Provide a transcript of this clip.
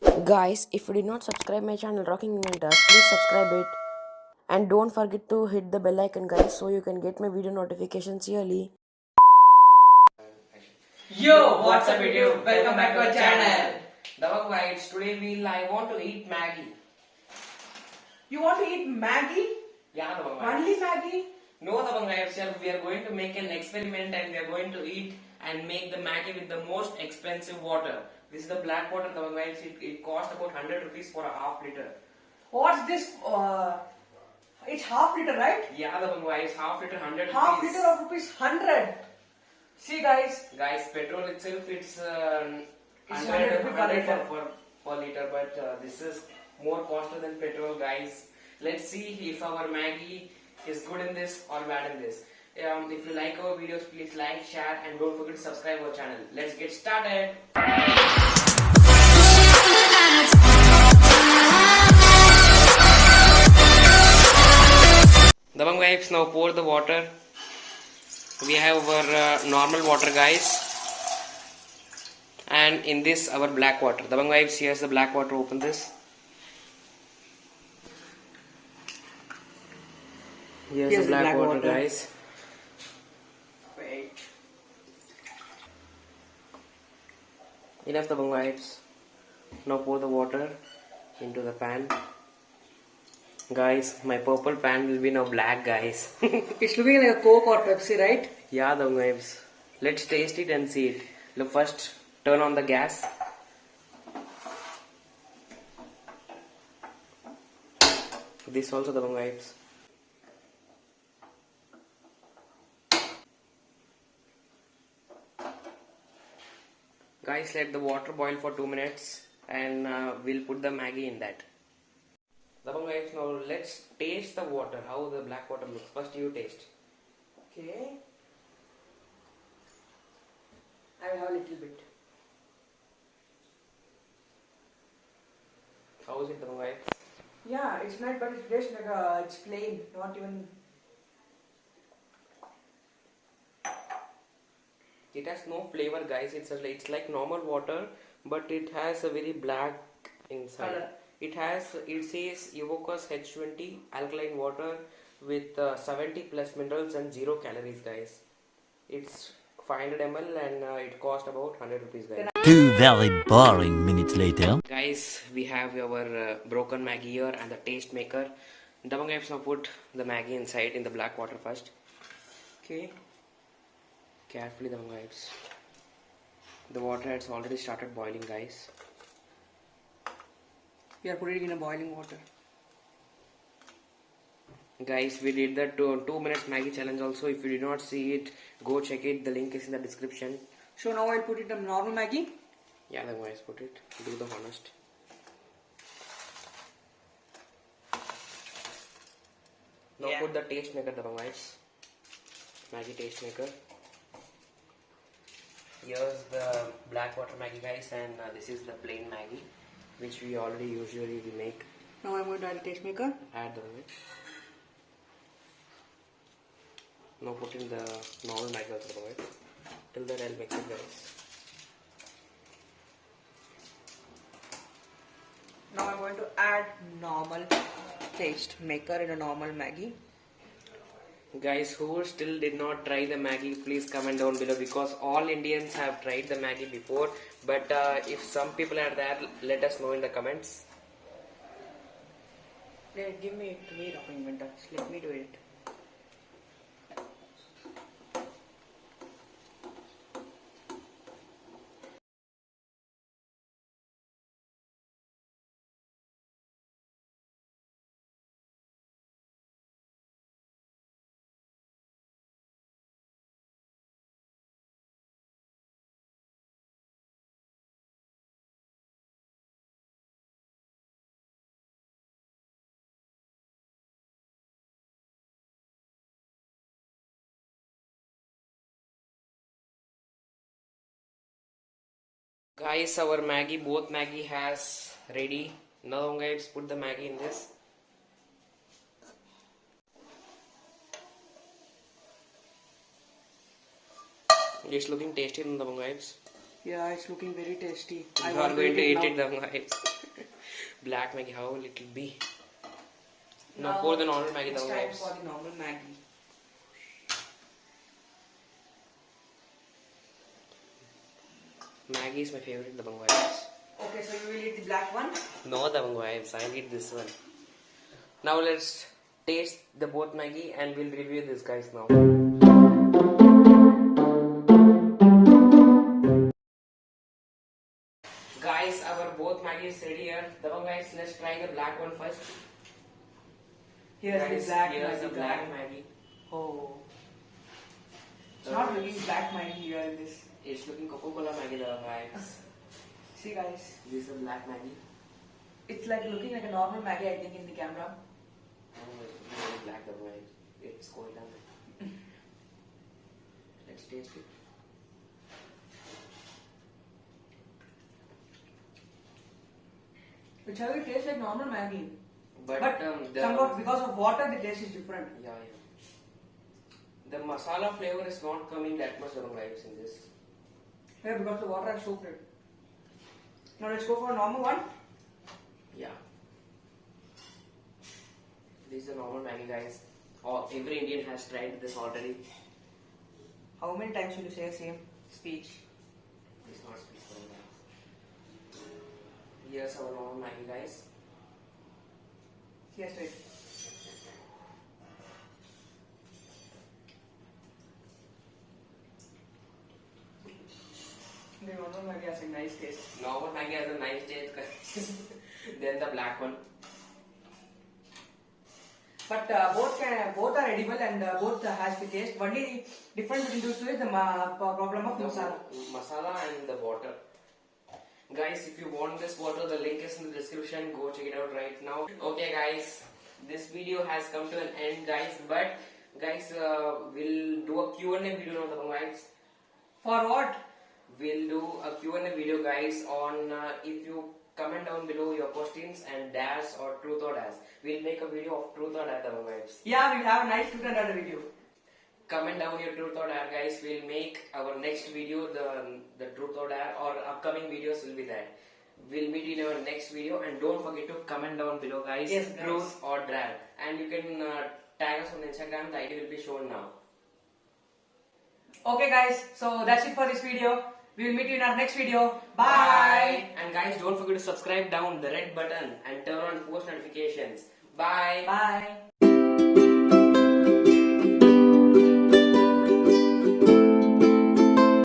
Guys, if you did not subscribe my channel Rocking Inventors, please subscribe it. And don't forget to hit the bell icon guys so you can get my video notifications yearly. Yo, what's up YouTube? Welcome back to our channel. Dabang guys, today I want to eat Maggie. You want to eat Maggie? Yeah, Dabang guys. Only Maggie? No, Dabang guys, we are going to make an experiment and we are going to eat and make the Maggie with the most expensive water. This is the black water, Dabang guys. It cost about 100 rupees for a half liter. What's this? It's half liter, right? Yeah, Dabang guys, half liter 100 Half rupees. liter of rupees 100. See guys. Guys, petrol itself it's It's 100 100 per liter. per liter, but this is more costly than petrol, guys. Let's see if our Maggie is good in this or bad in this. If you like our videos, please like, share, and don't forget to subscribe our channel. Let's get started. Dabang guys, now pour the water. We have our normal water, guys, and in this our black water. Dabang guys, here's the black water. Open this. Here's the black water, guys. Wait. Enough, Dabang guys. Now pour the water into the pan. Guys, my purple pan will be now black, guys. It's looking like a Coke or Pepsi, right? Yeah, the waves. Let's taste it and see it. Look, first turn on the gas. This also the waves. Guys, let the water boil for 2 minutes and we'll put the Maggie in that. Dabang guys, now let's taste the water, how the black water looks. First you taste. Okay. I will have a little bit. How is it, Dabang guys? Yeah, it's not, but it's just like it's plain, not even. It has no flavor, guys. It's like normal water, but it has a very black inside. Color. It says Evocus H20 alkaline water with 70 plus minerals and 0 calories, guys. It's 500 ml and it cost about 100 rupees, guys. 2 very boring minutes later. Guys, we have our broken Maggie here and the taste maker. Dabang guys, now put the Maggie inside in the black water first. Okay. Carefully, Dabang guys. The water has already started boiling, guys. We are putting it in a boiling water. Guys, we did the 2 minutes Maggie challenge also. If you did not see it, go check it. The link is in the description. So now I'll put it in normal Maggie. Yeah, then guys, put it. Do the honest. Now Yeah. put the taste maker, the guys. Maggie taste maker. Here's the black water Maggie, guys, and this is the plain Maggie, which we already usually make. Now I'm going to add a taste maker. Add the mix. Now put in the normal Maggie also, the guys. Till then I'll mix it, guys. Now I'm going to add normal taste maker in a normal Maggie. Guys, who still did not try the Maggie, please comment down below, because all Indians have tried the Maggie before, but if some people are there, let us know in the comments. Give me it to me, Rocking Inventors. Let me do it. Guys, our Maggie, both Maggie has ready. Now guys, put the Maggie in this. It's looking tasty in the guys. Yeah, it's looking very tasty. You are want going to eat it, now. the guys. Black Maggie, how will it be? Now Now pour the normal Maggie it's down, time guys. for the normal Maggie. Maggie is my favorite dabang vibes. Okay, so you will eat the black one. No dabang vibes, I'll eat this one. Now let's taste the both Maggie and we'll review this, guys, now. Guys, our both Maggie is ready here. Dabang guys, let's try the black one first. Here's Guys, the black here's Maggie. the black Maggie. Oh. It's not looking black Maggie here in this. It's looking Coca-Cola Maggie, dabang guys. See guys, This is the black Maggie. it's like looking like a normal Maggie I think in the camera. Oh, it's really black dabang guys. It's cold down. Let's taste it. Which how it tastes like normal Maggie. But, the somewhat because of water the taste is different. yeah. The masala flavor is not coming that much dabang guys in this. Yeah, because the water has soaked it. Now let's go for a normal one. Yeah. This is a normal Maggie, guys. Or every Indian has tried this already. How many times will you say the same speech? It's not speaking, guys. Here's our normal Maggie, guys. Yes, wait. The normal Maggie has a nice taste. Normal Maggie has a nice taste, guys. Then the black one. But both are edible and both has the taste. Only difference between those two is the problem of The masala. masala and the water. Guys, if you want this water, the link is in the description. Go check it out right now. Okay, guys, this video has come to an end, guys. But guys, we'll do a Q&A video now, guys. For what? We'll do a Q&A video, guys, on if you comment down below your questions and dash or truth or dash. We'll make a video of truth or dash, guys. Yeah, we'll have a nice look at the video. Comment down your truth or dare, guys. We'll make our next video the truth or dare, or upcoming videos will be there. We'll meet in our next video, and don't forget to comment down below, guys. Yes, guys. Truth or dare, and you can tag us on Instagram. The ID will be shown now. Okay, guys. So that's it for this video. We will meet you in our next video. Bye. And guys, don't forget to subscribe down the red button and turn on post notifications. Bye. Bye.